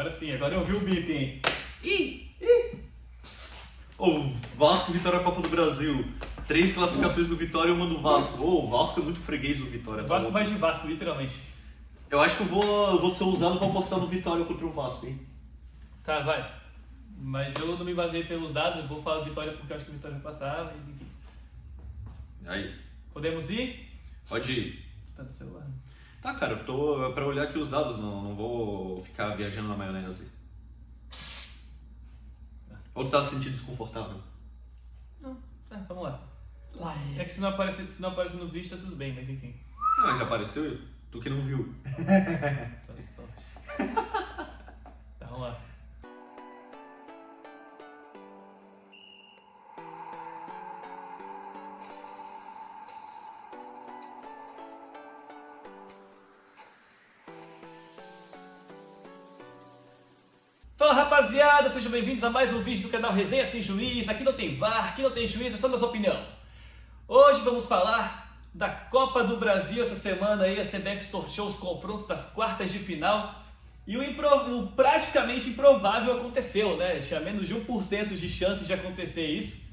agora sim, agora eu vi o bip, hein? Ih! O Vasco, Vitória, Copa do Brasil. 3 classificações do Vitória e uma do Vasco. O Vasco é muito freguês do Vitória. O Vasco vai de Vasco, literalmente. Eu acho que eu vou ser ousado, vou apostar no Vitória contra o Vasco, hein? Tá, vai. Mas eu não me baseei pelos dados, eu vou falar Vitória porque eu acho que o Vitória vai passar, mas enfim. Aí, Podemos ir? pode ir. Tá no celular. Tá, cara, eu tô pra olhar aqui os dados, não vou ficar viajando na maionese. Ou tu tá se sentindo desconfortável? Não, tá, vamos lá. Lá É que se não aparece no vídeo, tá tudo bem, mas enfim. Ah, já apareceu? Tu que não viu. Tá sorte. Tá, vamos lá. Fala rapaziada, sejam bem-vindos a mais um vídeo do canal Resenha Sem Juiz. Aqui não tem VAR, aqui não tem juiz, é só nossa opinião. Hoje vamos falar da Copa do Brasil. Essa semana aí a CBF sorteou os confrontos das quartas de final e o praticamente improvável aconteceu, né? Tinha menos de 1% de chance de acontecer isso.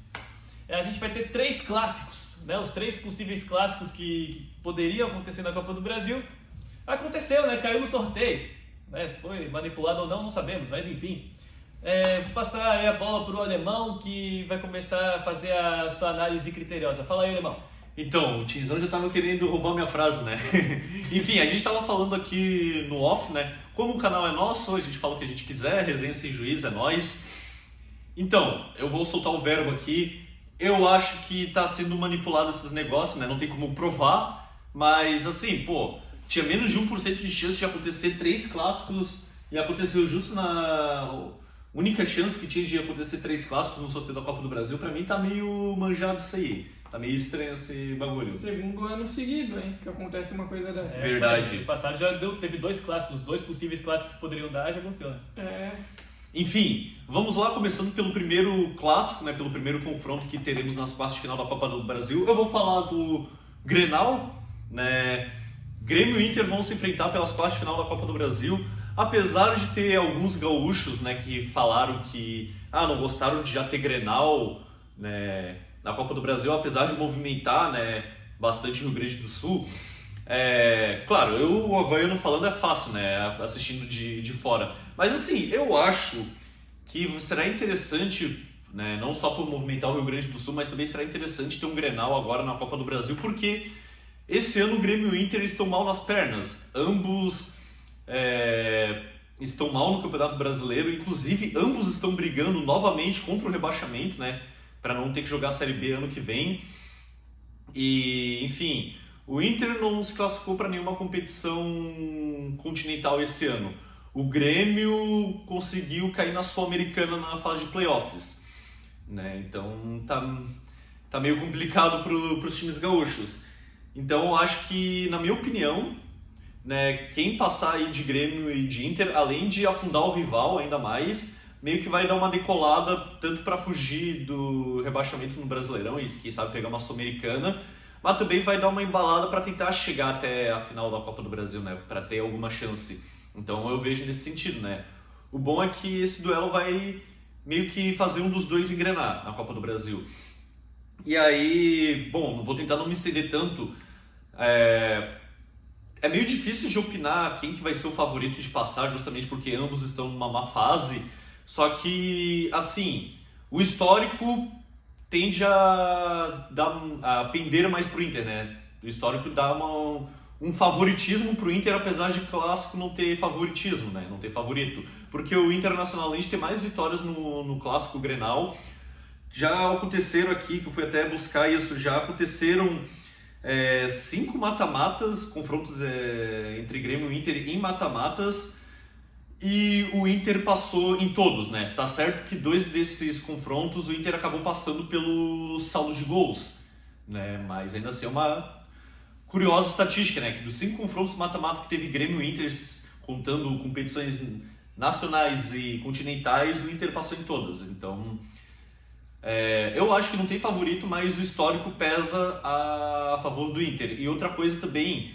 A gente vai ter 3 clássicos, né? Os 3 possíveis clássicos que poderiam acontecer na Copa do Brasil. Aconteceu, né? Caiu no sorteio. Se foi manipulado ou não sabemos, mas enfim. Vou passar aí a bola para o Alemão, que vai começar a fazer a sua análise criteriosa. Fala aí, Alemão. Então, o Tinzão já tava querendo roubar minha frase, né? Enfim, a gente tava falando aqui no off, né? Como o canal é nosso, a gente fala o que a gente quiser, Resenha Sem Juiz é nós. Então, eu vou soltar o verbo aqui. Eu acho que tá sendo manipulado esses negócios, né? Não tem como provar, mas assim, pô, tinha menos de 1% de chance de acontecer 3 clássicos e aconteceu justo na única chance que tinha de acontecer 3 clássicos no sorteio da Copa do Brasil. Pra mim tá meio manjado isso aí. Tá meio estranho esse bagulho. Segundo ano seguido, hein, que acontece uma coisa dessa. Verdade. No passado já teve 2 clássicos, 2 possíveis clássicos que poderiam dar, já funciona. Enfim, vamos lá, começando pelo primeiro clássico, né, pelo primeiro confronto que teremos nas quartas de final da Copa do Brasil. Eu vou falar do Grenal, né? Grêmio e Inter vão se enfrentar pelas quartas de final da Copa do Brasil. Apesar de ter alguns gaúchos, né, que falaram que não gostaram de já ter Grenal, né, na Copa do Brasil, apesar de movimentar, né, bastante o Rio Grande do Sul. Claro, o havaiano falando é fácil, né, assistindo de fora. Mas assim, eu acho que será interessante, né, não só por movimentar o Rio Grande do Sul, mas também será interessante ter um Grenal agora na Copa do Brasil, porque esse ano o Grêmio e o Inter estão mal nas pernas. Ambos estão mal no Campeonato Brasileiro, inclusive ambos estão brigando novamente contra o rebaixamento, né, para não ter que jogar a Série B ano que vem. E, enfim, o Inter não se classificou para nenhuma competição continental esse ano. O Grêmio conseguiu cair na Sul-Americana na fase de playoffs, né? Então tá meio complicado para os times gaúchos. Então eu acho que, na minha opinião, né, quem passar aí de Grêmio e de Inter, além de afundar o rival ainda mais, meio que vai dar uma decolada tanto para fugir do rebaixamento no Brasileirão e quem sabe pegar uma Sul-Americana, mas também vai dar uma embalada para tentar chegar até a final da Copa do Brasil, né, para ter alguma chance. Então eu vejo nesse sentido, né. O bom é que esse duelo vai meio que fazer um dos dois engrenar na Copa do Brasil. E aí, bom, vou tentar não me estender tanto. É meio difícil de opinar quem que vai ser o favorito de passar, justamente porque ambos estão numa má fase. Só que, assim, o histórico tende a pender mais pro Inter, né? O histórico dá um favoritismo pro Inter, apesar de clássico não ter favoritismo, né? Não ter favorito. Porque o Internacional, além de ter mais vitórias no clássico Grenal, já aconteceram aqui, que eu fui até buscar isso, já aconteceram 5 mata-matas, confrontos entre Grêmio e Inter em mata-matas, e o Inter passou em todos, né? Tá certo que 2 desses confrontos o Inter acabou passando pelo saldo de gols, né? Mas ainda assim é uma curiosa estatística, né? Que dos 5 confrontos mata-mata que teve Grêmio e Inter, contando competições nacionais e continentais, o Inter passou em todas. Então, eu acho que não tem favorito, mas o histórico pesa a favor do Inter. E outra coisa também,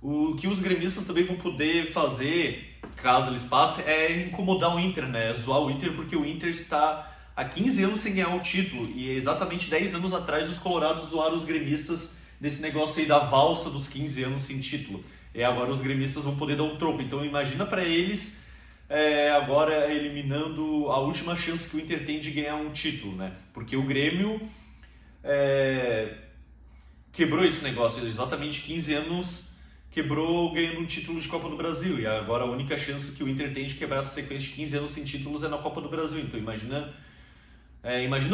o que os gremistas também vão poder fazer caso eles passem, é incomodar o Inter, né? Zoar o Inter, porque o Inter está há 15 anos sem ganhar um título, e exatamente 10 anos atrás os colorados zoaram os gremistas desse negócio aí da valsa dos 15 anos sem título. E agora os gremistas vão poder dar um troco. Então imagina para eles agora eliminando a última chance que o Inter tem de ganhar um título, né? Porque o Grêmio quebrou esse negócio, exatamente 15 anos quebrou ganhando um título de Copa do Brasil. E agora a única chance que o Inter tem de quebrar essa sequência de 15 anos sem títulos é na Copa do Brasil. Então imagina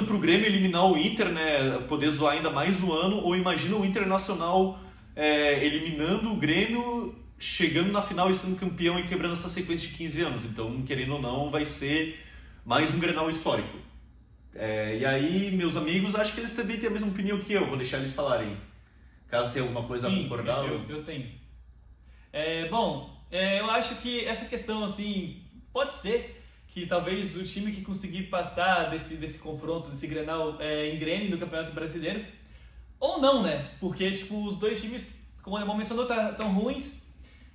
para o Grêmio eliminar o Inter, né, poder zoar ainda mais um ano, ou imagina o Internacional eliminando o Grêmio, chegando na final e sendo campeão e quebrando essa sequência de 15 anos. Então, querendo ou não, vai ser mais um Grenal histórico. E aí, meus amigos, acho que eles também têm a mesma opinião que eu, vou deixar eles falarem. Caso tenha alguma coisa a concordar. Eu tenho. Eu acho que essa questão, assim, pode ser que talvez o time que conseguir passar desse confronto, desse Grenal, engrene no Campeonato Brasileiro, ou não, né? Porque, tipo, os dois times, como o Alemão mencionou, tão ruins,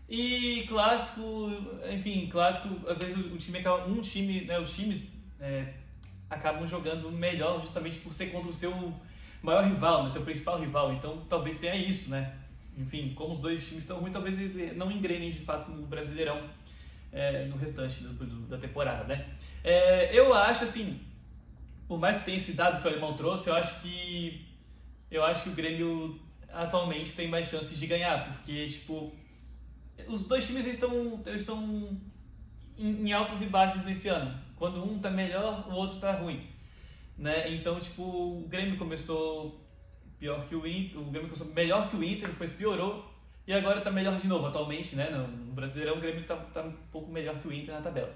e clássico, às vezes os times acabam jogando melhor justamente por ser contra o seu maior rival, né? Seu principal rival, então talvez tenha isso, né? Enfim, como os dois times estão ruins, talvez eles não engrenem de fato no Brasileirão, no restante da temporada, né? Eu acho, assim, por mais que tenha esse dado que o Alemão trouxe, eu acho que o Grêmio atualmente tem mais chances de ganhar, porque, tipo, os dois times estão em altos e baixos nesse ano. Quando um tá melhor, o outro tá ruim, né? Então, tipo, o Grêmio começou pior que o Inter, o Grêmio começou melhor que o Inter, depois piorou, e agora tá melhor de novo atualmente, né? No Brasileirão o Grêmio tá um pouco melhor que o Inter na tabela.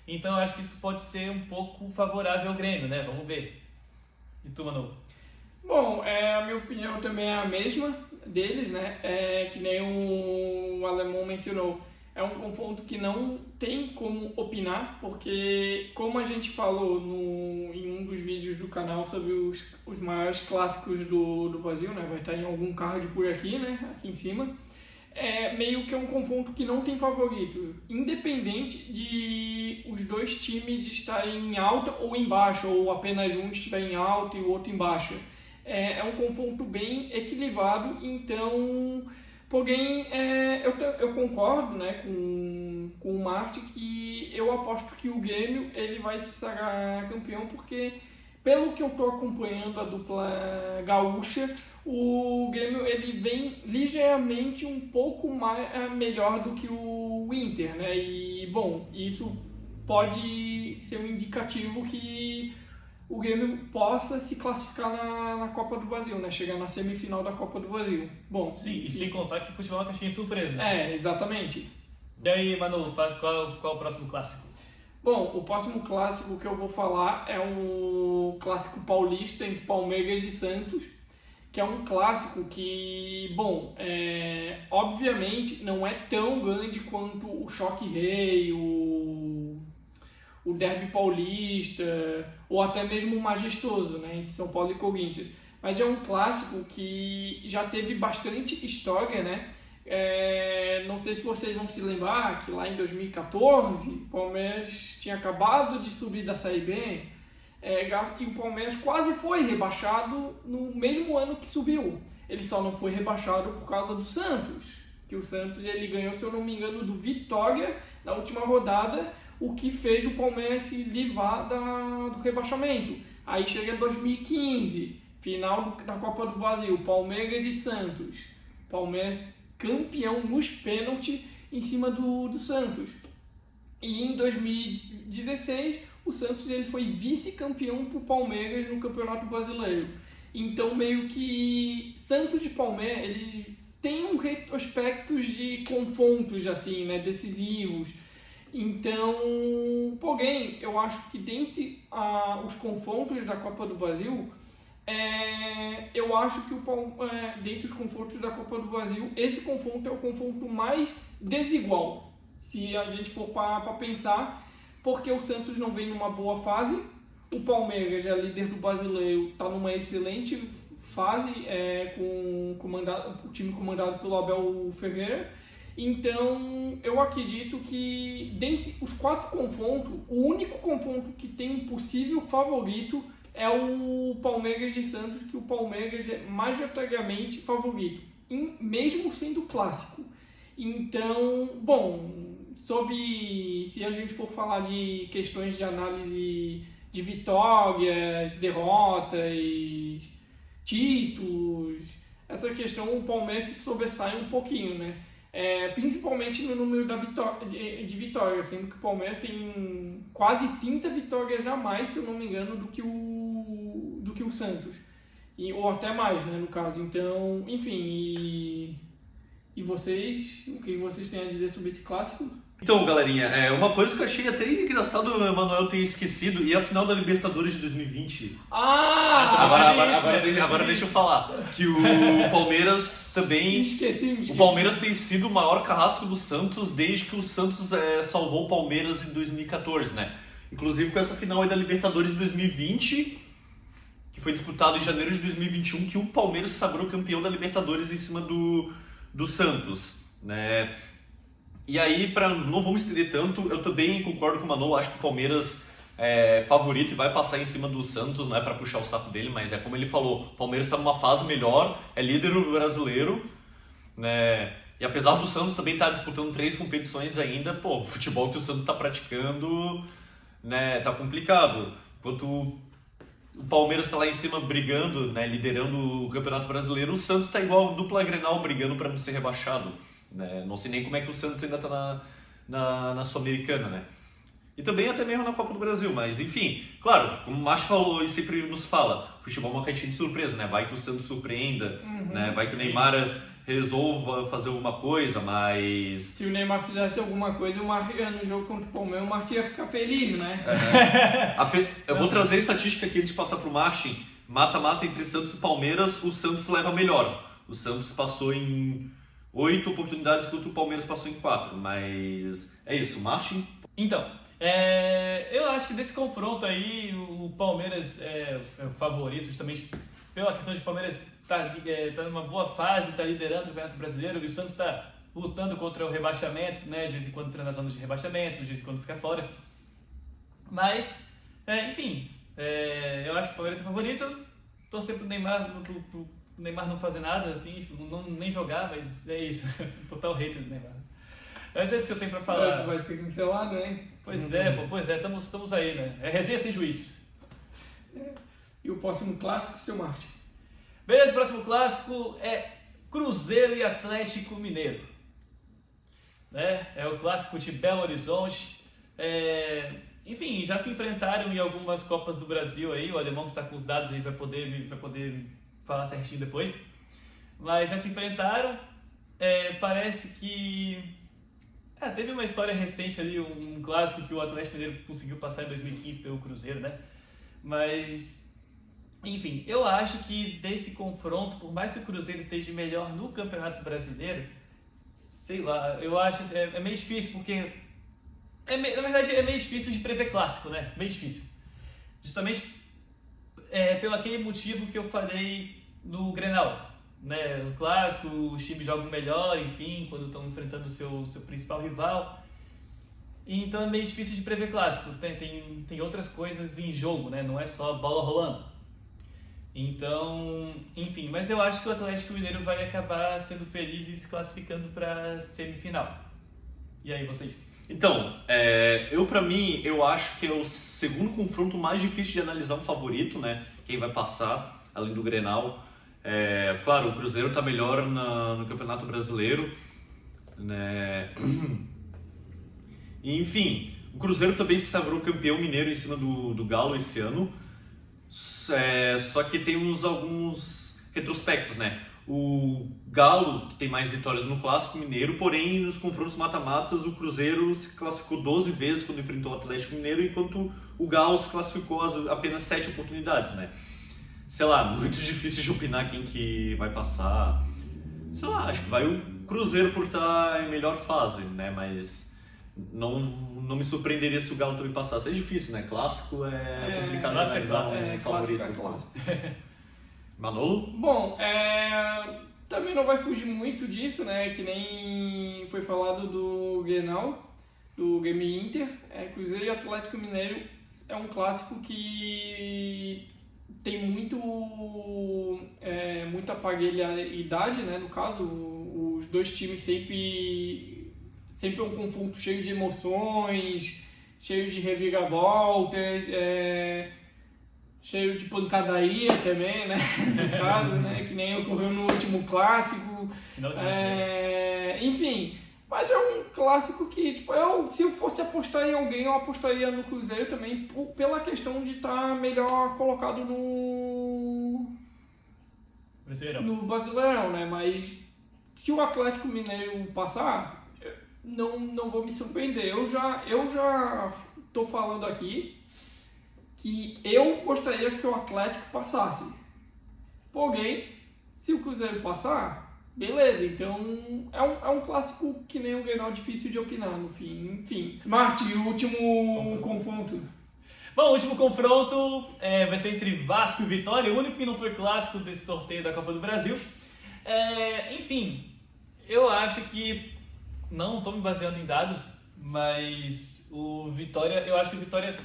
Então eu acho que isso pode ser um pouco favorável ao Grêmio, né? Vamos ver. E tu, Manu? Bom, a minha opinião também é a mesma deles, né? Que nem o Alemão mencionou. É um confronto que não tem como opinar, porque como a gente falou em um dos vídeos do canal sobre os maiores clássicos do Brasil, né? Vai estar em algum card por aqui, né? Aqui em cima. Meio que é um confronto que não tem favorito, independente de os dois times estarem em alta ou em baixa, ou apenas um estiver em alta e o outro em baixa. É um confronto bem equilibrado, então, porém, eu concordo, né, com o Marte, que eu aposto que o Grêmio ele vai se sagrar campeão, porque pelo que eu estou acompanhando a dupla gaúcha, o Grêmio ele vem ligeiramente um pouco melhor do que o Inter, né? E, bom, isso pode ser um indicativo que o Grêmio possa se classificar na Copa do Brasil, né? Chegar na semifinal da Copa do Brasil. Bom, sim, e sem contar que futebol é uma caixinha de surpresa. Exatamente. E aí, Manu, qual é o próximo clássico? Bom, o próximo clássico que eu vou falar é o clássico paulista entre Palmeiras e Santos, que é um clássico que, bom, obviamente não é tão grande quanto o Choque Rei, o Derby Paulista, ou até mesmo o Majestoso, né, entre São Paulo e Corinthians. Mas é um clássico que já teve bastante história, né? Não sei se vocês vão se lembrar que lá em 2014 o Palmeiras tinha acabado de subir da Série B, e o Palmeiras quase foi rebaixado no mesmo ano que subiu. Ele só não foi rebaixado por causa do Santos, que o Santos ele ganhou, se eu não me engano, do Vitória na última rodada, o que fez o Palmeiras se livrar do rebaixamento. Aí chega 2015, final da Copa do Brasil, Palmeiras e Santos. Palmeiras campeão nos pênaltis em cima do Santos. E em 2016 o Santos ele foi vice-campeão para o Palmeiras no Campeonato Brasileiro. Então meio que Santos e Palmeiras eles têm um retrospecto de confrontos assim, né, decisivos. Então, porém, eu acho que dentre os confrontos da Copa do Brasil, eu acho que dentre os confrontos da Copa do Brasil, esse confronto é o confronto mais desigual, se a gente for para pensar, porque o Santos não vem numa boa fase, o Palmeiras, já líder do Brasileiro, está numa excelente fase, com o time comandado pelo Abel Ferreira, Então, eu acredito que, dentre os 4 confrontos, o único confronto que tem um possível favorito é o Palmeiras e Santos, que o Palmeiras é majoritariamente favorito, mesmo sendo clássico. Então, bom, se a gente for falar de questões de análise de vitórias, derrotas, títulos, essa questão o Palmeiras se sobressai um pouquinho, né? Principalmente no número de vitórias, sendo que o Palmeiras tem quase 30 vitórias a mais, se eu não me engano, do que o Santos, ou até mais, né, no caso. Então, enfim, e vocês, o que vocês têm a dizer sobre esse clássico? Então, galerinha, uma coisa que eu achei até engraçado o Emanuel ter esquecido, e a final da Libertadores de 2020. Agora deixa eu falar. Que o Palmeiras também... Esqueci. O Palmeiras tem sido o maior carrasco do Santos desde que o Santos salvou o Palmeiras em 2014, né? Inclusive com essa final aí da Libertadores de 2020, que foi disputado em janeiro de 2021, que o Palmeiras se sagrou campeão da Libertadores em cima do Santos, né? E aí, não vamos estender tanto, eu também concordo com o Manolo, acho que o Palmeiras é favorito e vai passar em cima do Santos, não é para puxar o saco dele, mas como ele falou, o Palmeiras está numa fase melhor, é líder brasileiro, né? E apesar do Santos também estar disputando 3 competições ainda, o futebol que o Santos está praticando, né, tá complicado. Enquanto o Palmeiras está lá em cima brigando, né, liderando o Campeonato Brasileiro, o Santos está igual dupla Grenal brigando para não ser rebaixado. Né? Não sei nem como é que o Santos ainda está na Sul-Americana, né? E também até mesmo na Copa do Brasil, mas enfim, claro, como o Márcio falou e sempre nos fala, futebol é uma caixinha de surpresa, né? Vai que o Santos surpreenda, né? Vai que o Neymar resolva fazer alguma coisa, mas... Se o Neymar fizesse alguma coisa, o Martian no jogo contra o Palmeiras, o Martian ia ficar feliz, né? Eu vou trazer a estatística aqui antes de passar para o Martin. Mata-mata entre Santos e Palmeiras, o Santos leva melhor. O Santos passou em 8 oportunidades, enquanto o Palmeiras passou em 4, mas é isso, Martin? Então, eu acho que desse confronto aí, o Palmeiras é o favorito, justamente pela questão de o Palmeiras tá numa boa fase, está liderando o Campeonato Brasileiro, e o Santos está lutando contra o rebaixamento, né, de vez em quando entra na zona de rebaixamento, de vez em quando fica fora. Mas, enfim, eu acho que o Palmeiras é favorito, torcer pro Neymar, pro Neymar não fazer nada, assim, nem jogar, mas é isso. Total hater do Neymar. Mas é isso que eu tenho pra falar. Vai ser cancelado, hein? Pois é, estamos aí, né? É resenha sem juiz. E o próximo clássico, seu Martin? Beleza, o próximo clássico é Cruzeiro e Atlético Mineiro. Né? É o clássico de Belo Horizonte. Enfim, já se enfrentaram em algumas Copas do Brasil aí. O alemão que está com os dados aí vai poder falar certinho depois, mas já se enfrentaram. Parece que teve uma história recente ali, um clássico que o Atlético Mineiro conseguiu passar em 2015 pelo Cruzeiro, né? Mas, enfim, eu acho que desse confronto, por mais que o Cruzeiro esteja melhor no Campeonato Brasileiro, sei lá, eu acho meio difícil, porque na verdade é meio difícil de prever clássico, né? Meio difícil, justamente pelo aquele motivo que eu falei no Grenal, né? No clássico, os times jogam melhor, enfim, quando estão enfrentando o seu principal rival. Então é meio difícil de prever clássico. Tem outras coisas em jogo, né? Não é só bola rolando. Então, enfim, mas eu acho que o Atlético Mineiro vai acabar sendo feliz e se classificando para a semifinal. E aí, vocês? Então, pra mim, eu acho que é o segundo confronto mais difícil de analisar um favorito, né? Quem vai passar, além do Grenal. Claro, o Cruzeiro está melhor no Campeonato Brasileiro, né? E, enfim, o Cruzeiro também se sagrou campeão mineiro em cima do Galo esse ano. Só que temos alguns retrospectos, né? O Galo tem mais vitórias no Clássico Mineiro, porém nos confrontos mata-matas o Cruzeiro se classificou 12 vezes quando enfrentou o Atlético Mineiro, enquanto o Galo se classificou apenas 7 oportunidades, né? Sei lá, muito difícil de opinar quem que vai passar. Sei lá, acho que vai o Cruzeiro por estar em melhor fase, né? Mas não me surpreenderia se o Galo também passasse. É difícil, né? Clássico é complicado analisar um favorito. Clássico. Manolo? Bom, também não vai fugir muito disso, né? Que nem foi falado do Grenal, do Grêmio Inter. Cruzeiro e Atlético Mineiro é um clássico que tem muita parelhidade, né? No caso, os dois times sempre é um confronto cheio de emoções, cheio de reviravoltas, cheio de pancadaria também, né? No caso, né? Que nem ocorreu no último clássico. Enfim, mas é um clássico que, tipo, se eu fosse apostar em alguém, eu apostaria no Cruzeiro também, pela questão de estar melhor colocado no Brasileirão, né? Mas se o Atlético Mineiro passar, não vou me surpreender. Eu já tô falando aqui que eu gostaria que o Atlético passasse. Porém, se o Cruzeiro passar, beleza. Então é um clássico que nem o Grenal, difícil de opinar no fim. Enfim, Martin, o último confronto. Bom, o último confronto vai ser entre Vasco e Vitória, o único que não foi clássico desse sorteio da Copa do Brasil. Enfim, eu acho que, não estou me baseando em dados, mas eu acho que o Vitória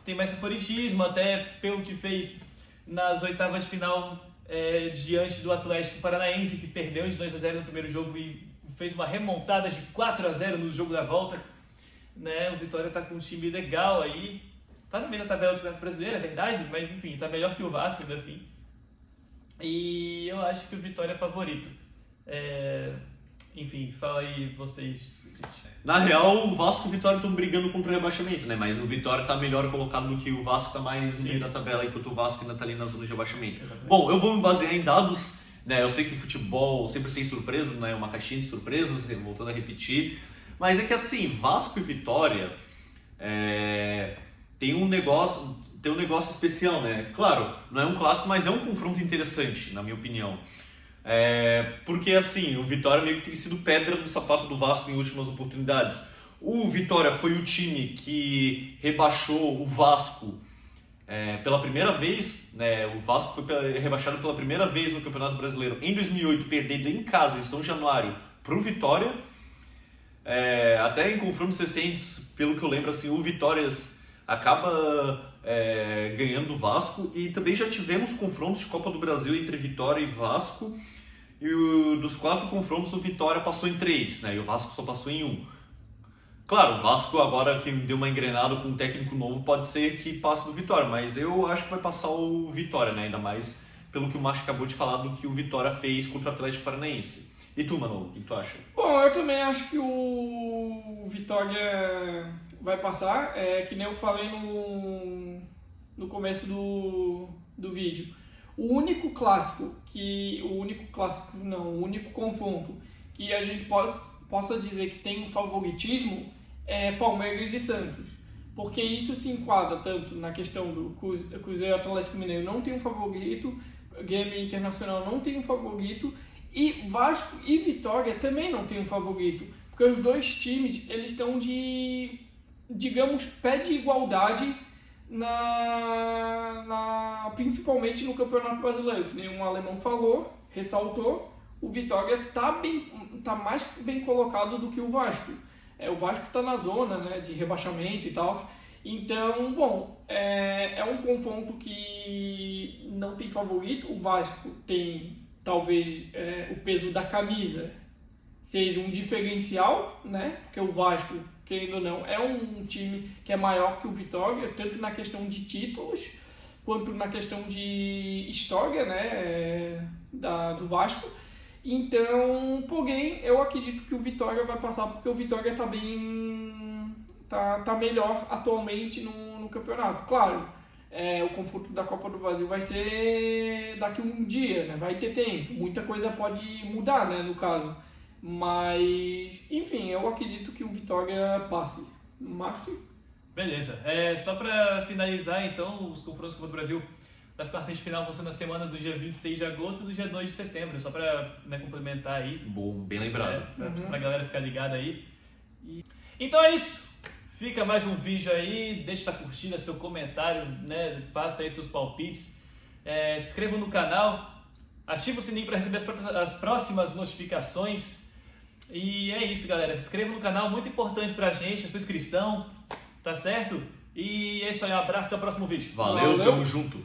tem mais favoritismo, até pelo que fez nas oitavas de final diante do Atlético Paranaense, que perdeu de 2-0 no primeiro jogo e fez uma remontada de 4-0 no jogo da volta. Né? O Vitória está com um time legal aí, está no meio da tabela do Campeonato Brasileiro, é verdade, mas enfim, está melhor que o Vasco ainda assim. E eu acho que o Vitória é favorito. Enfim, fala aí vocês. Na real, o Vasco e o Vitória estão brigando contra o rebaixamento, né? Mas o Vitória está melhor colocado do que o Vasco, está mais no meio da tabela, enquanto o Vasco ainda está ali na zona de rebaixamento. Exatamente. Bom, eu vou me basear em dados, né? Eu sei que futebol sempre tem surpresas, né? Uma caixinha de surpresas, voltando a repetir. Mas é que assim, Vasco e Vitória tem um negócio especial, né? Claro, não é um clássico, mas é um confronto interessante, na minha opinião. Porque assim, o Vitória meio que tem sido pedra no sapato do Vasco em últimas oportunidades. O Vitória foi o time que rebaixou o Vasco pela primeira vez, né? O Vasco foi rebaixado pela primeira vez no Campeonato Brasileiro em 2008, perdendo em casa, em São Januário, para o Vitória. Até em confrontos recentes, pelo que eu lembro, assim, o Vitória acaba ganhando do Vasco, e também já tivemos confrontos de Copa do Brasil entre Vitória e Vasco, e dos 4 confrontos o Vitória passou em 3, né? E o Vasco só passou em 1. Claro, o Vasco agora que deu uma engrenada com um técnico novo, pode ser que passe do Vitória, mas eu acho que vai passar o Vitória, né? Ainda mais pelo que o Márcio acabou de falar do que o Vitória fez contra o Atlético Paranaense. E tu, Manolo, o que tu acha? Bom, eu também acho que o Vitória vai passar, que nem eu falei no começo do vídeo. O único confronto que a gente possa dizer que tem um favoritismo é Palmeiras e Santos. Porque isso se enquadra tanto na questão do Cruzeiro e Atlético Mineiro não tem um favorito, Grêmio Internacional não tem um favorito, e Vasco e Vitória também não tem um favorito. Porque os dois times, eles estão digamos, pé de igualdade principalmente no Campeonato Brasileiro, que nem um alemão ressaltou, o Vitória tá mais bem colocado do que o Vasco. O Vasco está na zona, né, de rebaixamento e tal. Então, bom, é um confronto que não tem favorito. O Vasco tem, talvez, o peso da camisa seja um diferencial, né? Porque o Vasco, querendo ou não, é um time que é maior que o Vitória, tanto na questão de títulos, quanto na questão de história, né? Do Vasco. Então, porém, eu acredito que o Vitória vai passar, porque o Vitória tá melhor atualmente no campeonato. Claro, o confronto da Copa do Brasil vai ser daqui a um dia, né? Vai ter tempo, muita coisa pode mudar, né, no caso. Mas, enfim, eu acredito que o Vitória passe. Marco? Beleza. Só para finalizar, então, os confrontos da Copa do Brasil das quartas de final vão ser nas semanas do dia 26 de agosto e do dia 2 de setembro. Só para complementar aí. Bom, bem lembrado. Pra galera ficar ligada aí. Então é isso. Fica mais um vídeo aí. Deixe sua curtida, seu comentário, né? Faça aí seus palpites. Se inscreva no canal. Ativa o sininho para receber as próximas notificações. E é isso, galera. Se inscreva no canal, muito importante pra gente, a sua inscrição, tá certo? E é isso aí, um abraço, até o próximo vídeo. Valeu, tamo junto.